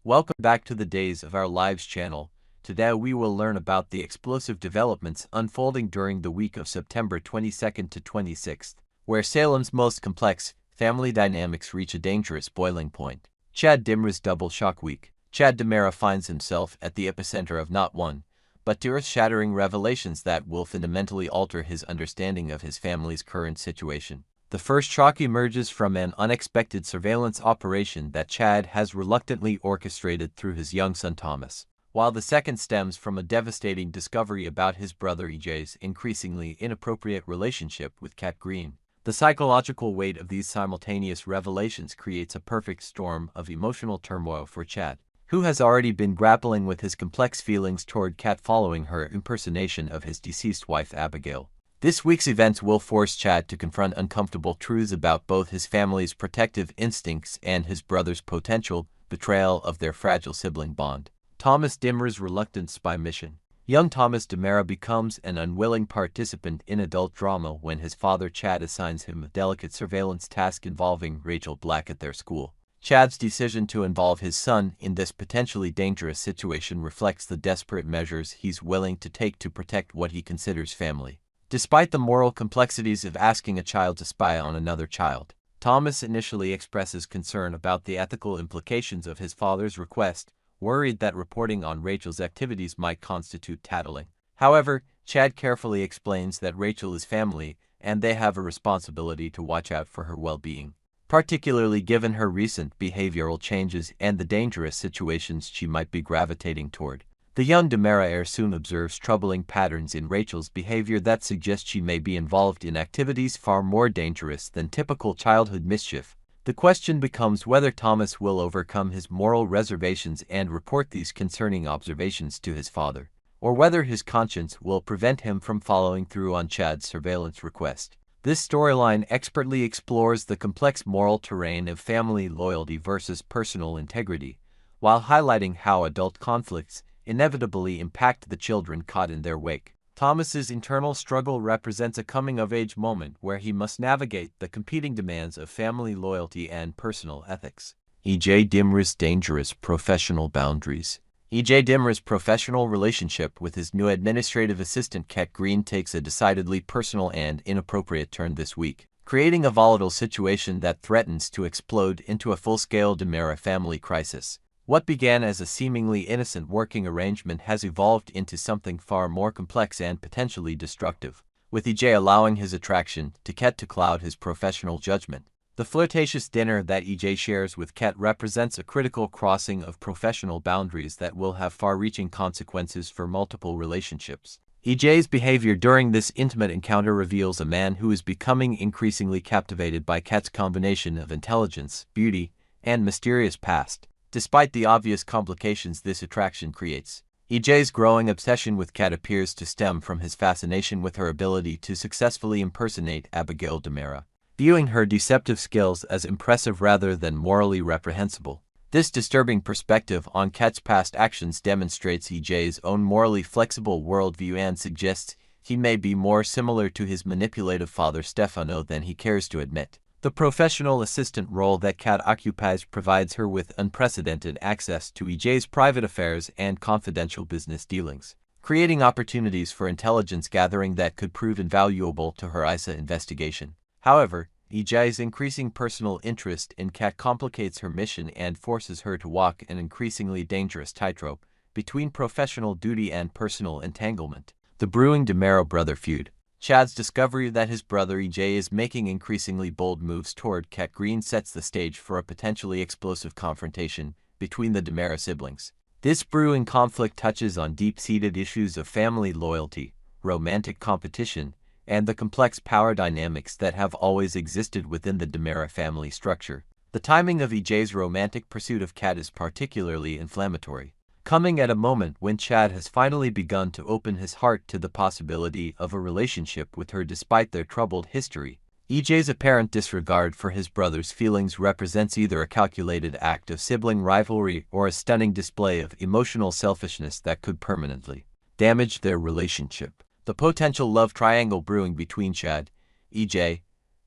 Welcome back to the Days of Our Lives channel. Today we will learn about the explosive developments unfolding during the week of September 22nd to 26th, where Salem's most complex family dynamics reach a dangerous boiling point. Chad Dimra's double shock week. Chad Dimra finds himself at the epicenter of not one, but two earth-shattering revelations that will fundamentally alter his understanding of his family's current situation. The first shock emerges from an unexpected surveillance operation that Chad has reluctantly orchestrated through his young son Thomas, while the second stems from a devastating discovery about his brother EJ's increasingly inappropriate relationship with Kat Green. The psychological weight of these simultaneous revelations creates a perfect storm of emotional turmoil for Chad, who has already been grappling with his complex feelings toward Kat following her impersonation of his deceased wife Abigail. This week's events will force Chad to confront uncomfortable truths about both his family's protective instincts and his brother's potential betrayal of their fragile sibling bond. Thomas Dimra's reluctant spy mission. Young Thomas Dimra becomes an unwilling participant in adult drama when his father Chad assigns him a delicate surveillance task involving Rachel Black at their school. Chad's decision to involve his son in this potentially dangerous situation reflects the desperate measures he's willing to take to protect what he considers family. Despite the moral complexities of asking a child to spy on another child, Thomas initially expresses concern about the ethical implications of his father's request, worried that reporting on Rachel's activities might constitute tattling. However, Chad carefully explains that Rachel is family and they have a responsibility to watch out for her well-being, particularly given her recent behavioral changes and the dangerous situations she might be gravitating toward. The young Dimra heir soon observes troubling patterns in Rachel's behavior that suggest she may be involved in activities far more dangerous than typical childhood mischief. The question becomes whether Thomas will overcome his moral reservations and report these concerning observations to his father, or whether his conscience will prevent him from following through on Chad's surveillance request. This storyline expertly explores the complex moral terrain of family loyalty versus personal integrity, while highlighting how adult conflicts inevitably impact the children caught in their wake. Thomas's internal struggle represents a coming-of-age moment where he must navigate the competing demands of family loyalty and personal ethics. EJ Dimra's dangerous professional boundaries. EJ Dimra's professional relationship with his new administrative assistant Kat Green takes a decidedly personal and inappropriate turn this week, creating a volatile situation that threatens to explode into a full-scale Dimra family crisis. What began as a seemingly innocent working arrangement has evolved into something far more complex and potentially destructive, with EJ allowing his attraction to Kat to cloud his professional judgment. The flirtatious dinner that EJ shares with Kat represents a critical crossing of professional boundaries that will have far-reaching consequences for multiple relationships. EJ's behavior during this intimate encounter reveals a man who is becoming increasingly captivated by Kat's combination of intelligence, beauty, and mysterious past. Despite the obvious complications this attraction creates, EJ's growing obsession with Kat appears to stem from his fascination with her ability to successfully impersonate Abigail Dimra, viewing her deceptive skills as impressive rather than morally reprehensible. This disturbing perspective on Kat's past actions demonstrates EJ's own morally flexible worldview and suggests he may be more similar to his manipulative father Stefano than he cares to admit. The professional assistant role that Kat occupies provides her with unprecedented access to EJ's private affairs and confidential business dealings, creating opportunities for intelligence gathering that could prove invaluable to her ISA investigation. However, EJ's increasing personal interest in Kat complicates her mission and forces her to walk an increasingly dangerous tightrope between professional duty and personal entanglement. The brewing Dimra brother feud. Chad's discovery that his brother EJ is making increasingly bold moves toward Kat Green sets the stage for a potentially explosive confrontation between the Dimra siblings. This brewing conflict touches on deep-seated issues of family loyalty, romantic competition, and the complex power dynamics that have always existed within the Dimra family structure. The timing of EJ's romantic pursuit of Kat is particularly inflammatory, coming at a moment when Chad has finally begun to open his heart to the possibility of a relationship with her despite their troubled history. EJ's apparent disregard for his brother's feelings represents either a calculated act of sibling rivalry or a stunning display of emotional selfishness that could permanently damage their relationship. The potential love triangle brewing between Chad, EJ,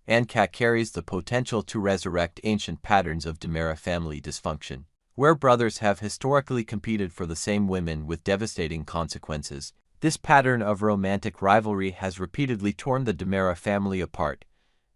and Kat carries the potential to resurrect ancient patterns of Dimra family dysfunction. where brothers have historically competed for the same women with devastating consequences. This pattern of romantic rivalry has repeatedly torn the DiMera family apart,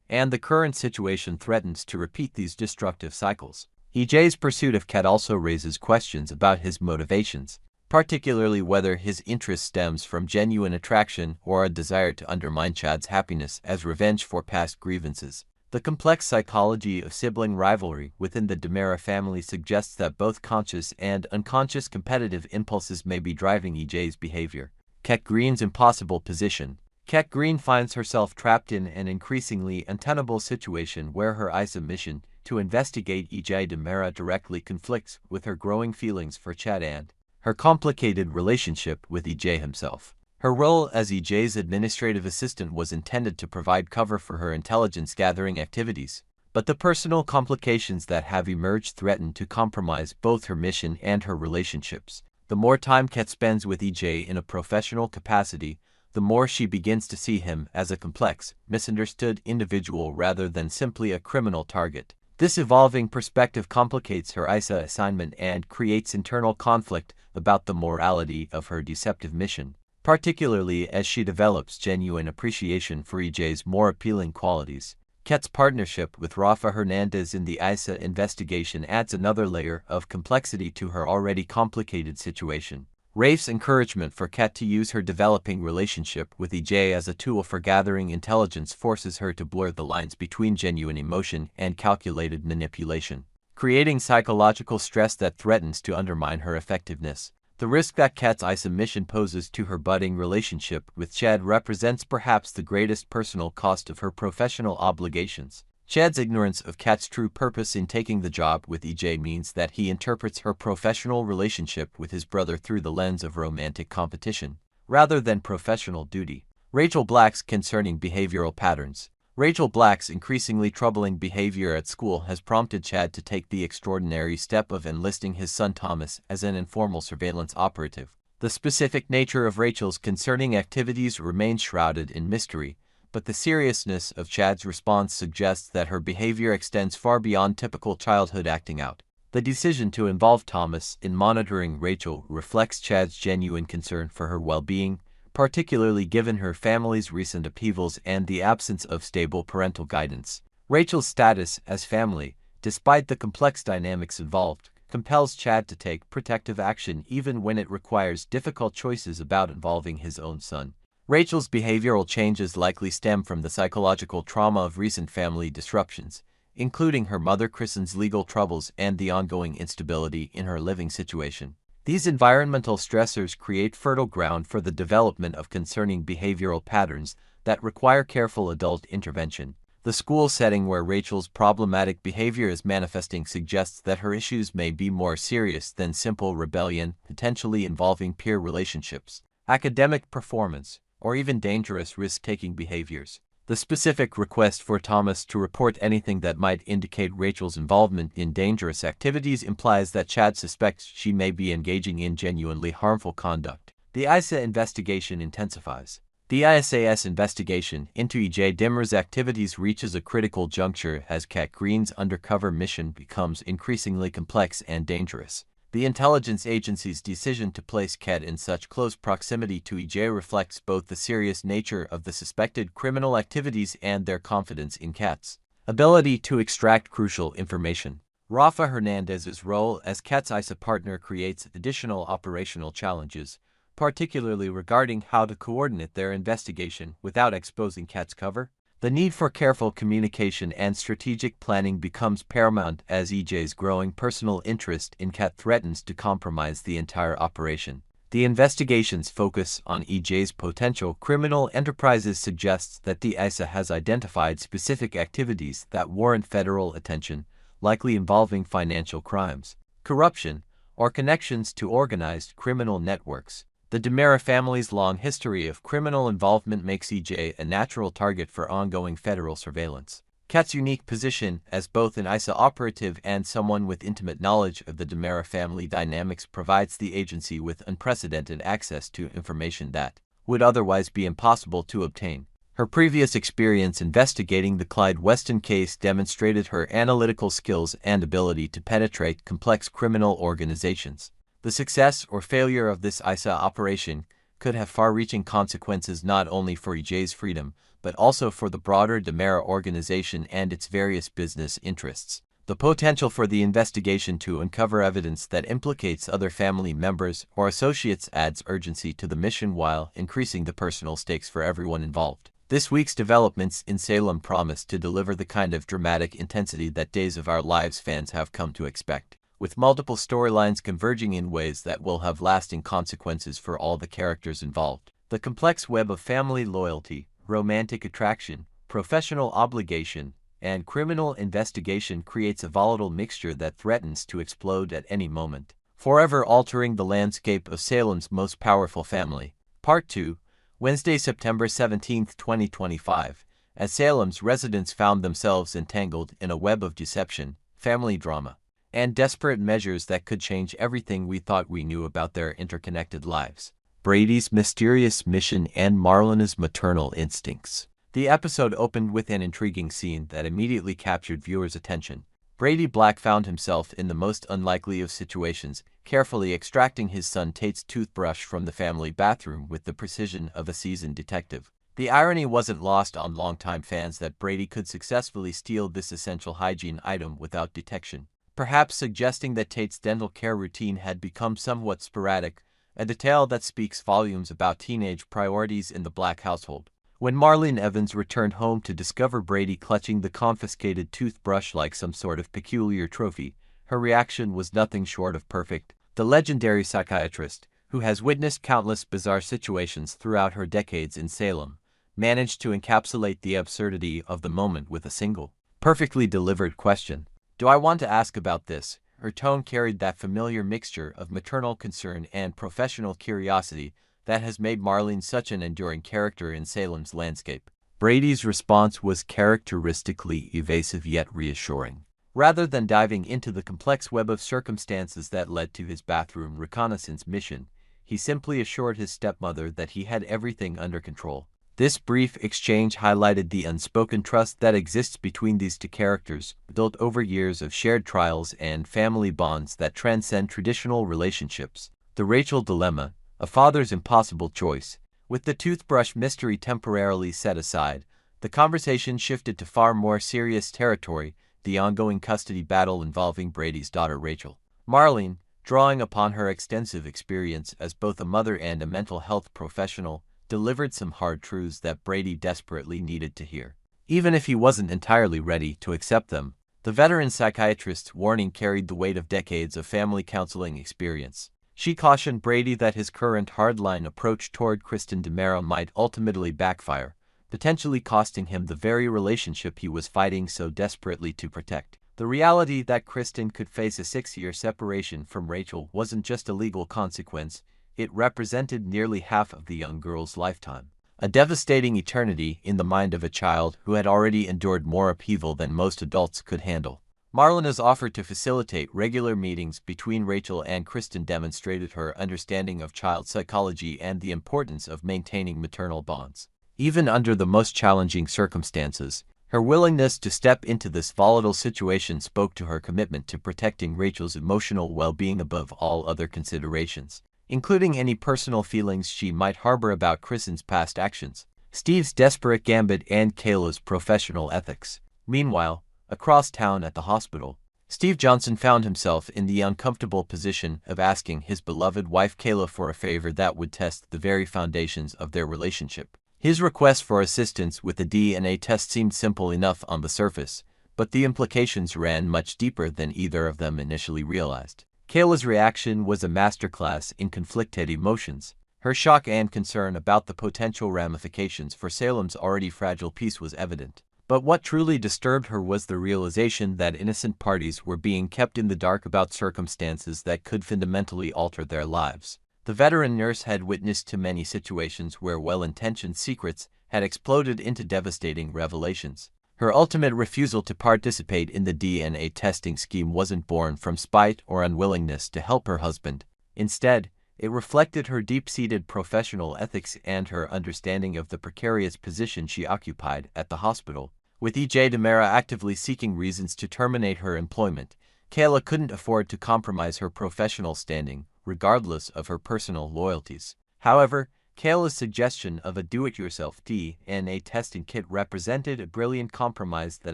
and the current situation threatens to repeat these destructive cycles. EJ's pursuit of Kat also raises questions about his motivations, particularly whether his interest stems from genuine attraction or a desire to undermine Chad's happiness as revenge for past grievances. The complex psychology of sibling rivalry within the DiMera family suggests that both conscious and unconscious competitive impulses may be driving EJ's behavior. Kat Green's impossible position. Kat Green finds herself trapped in an increasingly untenable situation where her ISA mission to investigate EJ DiMera directly conflicts with her growing feelings for Chad and her complicated relationship with EJ himself. Her role as EJ's administrative assistant was intended to provide cover for her intelligence-gathering activities, but the personal complications that have emerged threaten to compromise both her mission and her relationships. The more time Kat spends with EJ in a professional capacity, the more she begins to see him as a complex, misunderstood individual rather than simply a criminal target. This evolving perspective complicates her ISA assignment and creates internal conflict about the morality of her deceptive mission, particularly as she develops genuine appreciation for EJ's more appealing qualities. Kat's partnership with Rafa Hernandez in the ISA investigation adds another layer of complexity to her already complicated situation. Rafe's encouragement for Kat to use her developing relationship with EJ as a tool for gathering intelligence forces her to blur the lines between genuine emotion and calculated manipulation, creating psychological stress that threatens to undermine her effectiveness. The risk that Kat's ISA mission poses to her budding relationship with Chad represents perhaps the greatest personal cost of her professional obligations. Chad's ignorance of Kat's true purpose in taking the job with EJ means that he interprets her professional relationship with his brother through the lens of romantic competition, rather than professional duty. Rachel Black's concerning behavioral patterns. Rachel Black's increasingly troubling behavior at school has prompted Chad to take the extraordinary step of enlisting his son Thomas as an informal surveillance operative. The specific nature of Rachel's concerning activities remains shrouded in mystery, but the seriousness of Chad's response suggests that her behavior extends far beyond typical childhood acting out. The decision to involve Thomas in monitoring Rachel reflects Chad's genuine concern for her well-being, particularly given her family's recent upheavals and the absence of stable parental guidance. Rachel's status as family, despite the complex dynamics involved, compels Chad to take protective action even when it requires difficult choices about involving his own son. Rachel's behavioral changes likely stem from the psychological trauma of recent family disruptions, including her mother Kristen's legal troubles and the ongoing instability in her living situation. These environmental stressors create fertile ground for the development of concerning behavioral patterns that require careful adult intervention. The school setting where Rachel's problematic behavior is manifesting suggests that her issues may be more serious than simple rebellion, potentially involving peer relationships, academic performance, or even dangerous risk-taking behaviors. The specific request for Thomas to report anything that might indicate Rachel's involvement in dangerous activities implies that Chad suspects she may be engaging in genuinely harmful conduct. The ISA investigation intensifies. The ISA's investigation into EJ DiMera's activities reaches a critical juncture as Kat Green's undercover mission becomes increasingly complex and dangerous. The intelligence agency's decision to place Kat in such close proximity to EJ reflects both the serious nature of the suspected criminal activities and their confidence in Kat's ability to extract crucial information. Rafa Hernandez's role as Kat's ISA partner creates additional operational challenges, particularly regarding how to coordinate their investigation without exposing Kat's cover. The need for careful communication and strategic planning becomes paramount as EJ's growing personal interest in Kat threatens to compromise the entire operation. The investigation's focus on EJ's potential criminal enterprises suggests that the ISA has identified specific activities that warrant federal attention, likely involving financial crimes, corruption, or connections to organized criminal networks. The DiMera family's long history of criminal involvement makes EJ a natural target for ongoing federal surveillance. Kat's unique position as both an ISA operative and someone with intimate knowledge of the DiMera family dynamics provides the agency with unprecedented access to information that would otherwise be impossible to obtain. Her previous experience investigating the Clyde Weston case demonstrated her analytical skills and ability to penetrate complex criminal organizations. The success or failure of this ISA operation could have far-reaching consequences not only for EJ's freedom, but also for the broader DiMera organization and its various business interests. The potential for the investigation to uncover evidence that implicates other family members or associates adds urgency to the mission while increasing the personal stakes for everyone involved. This week's developments in Salem promise to deliver the kind of dramatic intensity that Days of Our Lives fans have come to expect, with multiple storylines converging in ways that will have lasting consequences for all the characters involved. The complex web of family loyalty, romantic attraction, professional obligation, and criminal investigation creates a volatile mixture that threatens to explode at any moment, forever altering the landscape of Salem's most powerful family. Part 2, Wednesday, September 17, 2025, as Salem's residents found themselves entangled in a web of deception, family drama, and desperate measures that could change everything we thought we knew about their interconnected lives. Brady's mysterious mission and Marlena's maternal instincts. The episode opened with an intriguing scene that immediately captured viewers' attention. Brady Black found himself in the most unlikely of situations, carefully extracting his son Tate's toothbrush from the family bathroom with the precision of a seasoned detective. The irony wasn't lost on longtime fans that Brady could successfully steal this essential hygiene item without detection, perhaps suggesting that Tate's dental care routine had become somewhat sporadic, a detail that speaks volumes about teenage priorities in the Black household. When Marlene Evans returned home to discover Brady clutching the confiscated toothbrush like some sort of peculiar trophy, her reaction was nothing short of perfect. The legendary psychiatrist, who has witnessed countless bizarre situations throughout her decades in Salem, managed to encapsulate the absurdity of the moment with a single, perfectly delivered question. "Do I want to ask about this?" Her tone carried that familiar mixture of maternal concern and professional curiosity that has made Marlene such an enduring character in Salem's landscape. Brady's response was characteristically evasive yet reassuring. Rather than diving into the complex web of circumstances that led to his bathroom reconnaissance mission, he simply assured his stepmother that he had everything under control. This brief exchange highlighted the unspoken trust that exists between these two characters, built over years of shared trials and family bonds that transcend traditional relationships. The Rachel dilemma, a father's impossible choice. With the toothbrush mystery temporarily set aside, the conversation shifted to far more serious territory, the ongoing custody battle involving Brady's daughter Rachel. Marlene, drawing upon her extensive experience as both a mother and a mental health professional, delivered some hard truths that Brady desperately needed to hear. Even if he wasn't entirely ready to accept them, the veteran psychiatrist's warning carried the weight of decades of family counseling experience. She cautioned Brady that his current hardline approach toward Kristen DiMera might ultimately backfire, potentially costing him the very relationship he was fighting so desperately to protect. The reality that Kristen could face a 6-year separation from Rachel wasn't just a legal consequence, it represented nearly half of the young girl's lifetime. A devastating eternity in the mind of a child who had already endured more upheaval than most adults could handle. Marlena's offer to facilitate regular meetings between Rachel and Kristen demonstrated her understanding of child psychology and the importance of maintaining maternal bonds. Even under the most challenging circumstances, her willingness to step into this volatile situation spoke to her commitment to protecting Rachel's emotional well-being above all other considerations, including any personal feelings she might harbor about Kristen's past actions, Steve's desperate gambit, and Kayla's professional ethics. Meanwhile, across town at the hospital, Steve Johnson found himself in the uncomfortable position of asking his beloved wife Kayla for a favor that would test the very foundations of their relationship. His request for assistance with the DNA test seemed simple enough on the surface, but the implications ran much deeper than either of them initially realized. Kayla's reaction was a masterclass in conflicted emotions. Her shock and concern about the potential ramifications for Salem's already fragile peace was evident. But what truly disturbed her was the realization that innocent parties were being kept in the dark about circumstances that could fundamentally alter their lives. The veteran nurse had witnessed too many situations where well-intentioned secrets had exploded into devastating revelations. Her ultimate refusal to participate in the DNA testing scheme wasn't born from spite or unwillingness to help her husband. Instead, It reflected her deep-seated professional ethics and her understanding of the precarious position she occupied at the hospital. With E.J. DiMera actively seeking reasons to terminate her employment, Kayla couldn't afford to compromise her professional standing, regardless of her personal loyalties. However, Kayla's suggestion of a do-it-yourself DNA testing kit represented a brilliant compromise that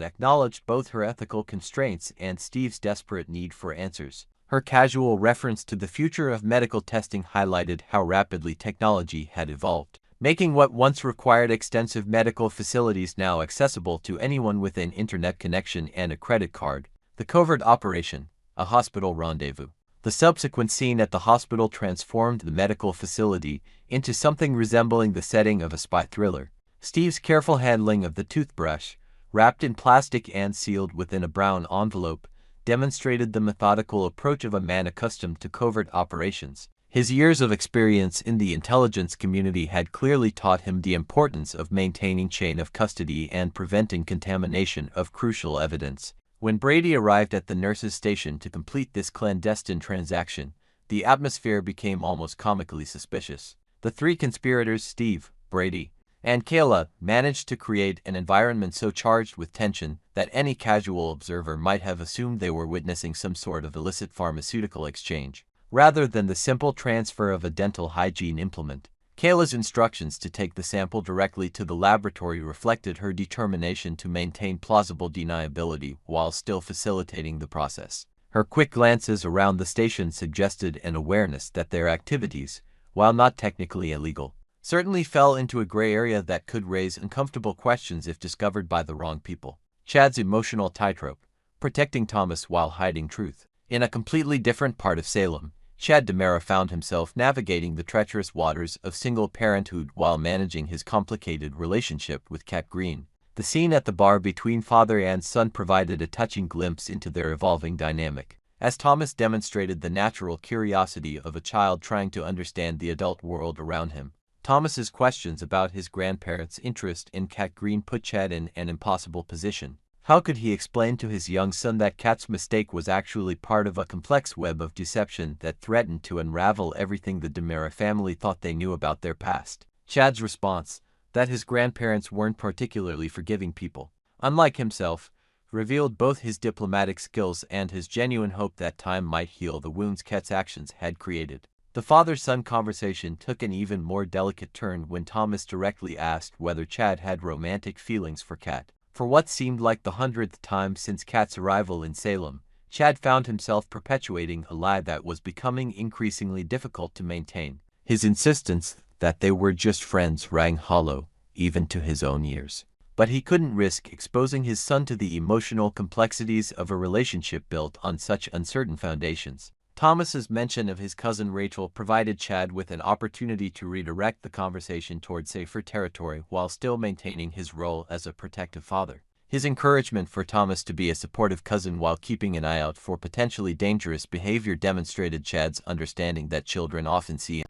acknowledged both her ethical constraints and Steve's desperate need for answers. Her casual reference to the future of medical testing highlighted how rapidly technology had evolved, making what once required extensive medical facilities now accessible to anyone with an internet connection and a credit card. The covert operation, a hospital rendezvous. The subsequent scene at the hospital transformed the medical facility into something resembling the setting of a spy thriller. Steve's careful handling of the toothbrush, wrapped in plastic and sealed within a brown envelope, demonstrated the methodical approach of a man accustomed to covert operations. His years of experience in the intelligence community had clearly taught him the importance of maintaining chain of custody and preventing contamination of crucial evidence. When Brady arrived at the nurse's station to complete this clandestine transaction, the atmosphere became almost comically suspicious. The three conspirators, Steve, Brady, and Kayla, managed to create an environment so charged with tension that any casual observer might have assumed they were witnessing some sort of illicit pharmaceutical exchange, rather than the simple transfer of a dental hygiene implement. Kayla's instructions to take the sample directly to the laboratory reflected her determination to maintain plausible deniability while still facilitating the process. Her quick glances around the station suggested an awareness that their activities, while not technically illegal, certainly fell into a gray area that could raise uncomfortable questions if discovered by the wrong people. Chad's emotional tightrope, protecting Thomas while hiding truth. In a completely different part of Salem, Chad DiMera found himself navigating the treacherous waters of single parenthood while managing his complicated relationship with Kat Green. The scene at the bar between father and son provided a touching glimpse into their evolving dynamic, as Thomas demonstrated the natural curiosity of a child trying to understand the adult world around him. Thomas's questions about his grandparents' interest in Kat Green put Chad in an impossible position. How could he explain to his young son that Kat's mistake was actually part of a complex web of deception that threatened to unravel everything the DiMera family thought they knew about their past? Chad's response, that his grandparents weren't particularly forgiving people, unlike himself, revealed both his diplomatic skills and his genuine hope that time might heal the wounds Kat's actions had created. The father-son conversation took an even more delicate turn when Thomas directly asked whether Chad had romantic feelings for Kat. For what seemed like the 100th time since Kat's arrival in Salem, Chad found himself perpetuating a lie that was becoming increasingly difficult to maintain. His insistence that they were just friends rang hollow, even to his own ears. But he couldn't risk exposing his son to the emotional complexities of a relationship built on such uncertain foundations. Thomas's mention of his cousin Rachel provided Chad with an opportunity to redirect the conversation toward safer territory while still maintaining his role as a protective father. His encouragement for Thomas to be a supportive cousin while keeping an eye out for potentially dangerous behavior demonstrated Chad's understanding that children often see